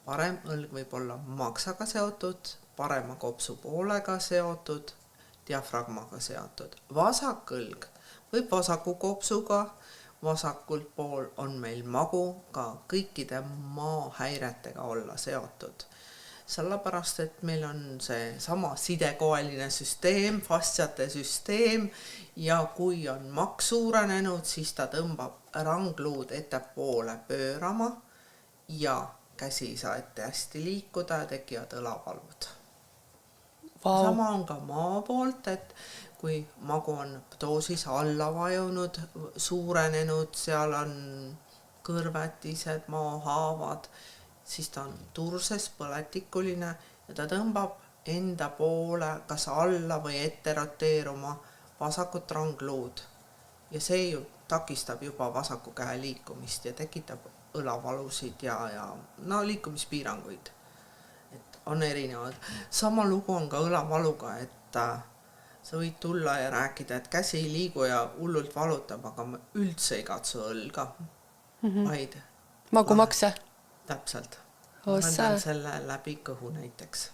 parem õlg võib olla maksaga seotud, parema kopsu poolega seotud, diafragmaga seotud. Vasak õlg võib vasaku kopsuga, vasakult pool on meil magu ka kõikide maahäiretega olla seotud. Sellepärast, et meil on see sama sidekoeline süsteem, fastsiate süsteem ja kui on maks suurenenud, siis ta tõmbab rangluud ettepoole pöörama ja käsi ei saa ette hästi liikuda ja tekivad õlavalud. Sama on ka maa poolt, et kui magu on doosis alla vajunud, suurenenud, seal on kõrvetised, maahaavad, siis ta on turses, põletikuline ja ta tõmbab enda poole kas alla või ette roteeruma vasakut rangluud. Ja see ju takistab juba vasaku käe liikumist ja tekitab õlavalusid ja liikumispiiranguid. Et on erinevad. Sama lugu on ka õlavaluga, et sa võid tulla ja rääkida, et käsi ei liigu ja hullult valutab, aga ma üldse ei katsu õlga. Vaid magumakse? Täpselt. Ma võndan selle läbi kõhu näiteks.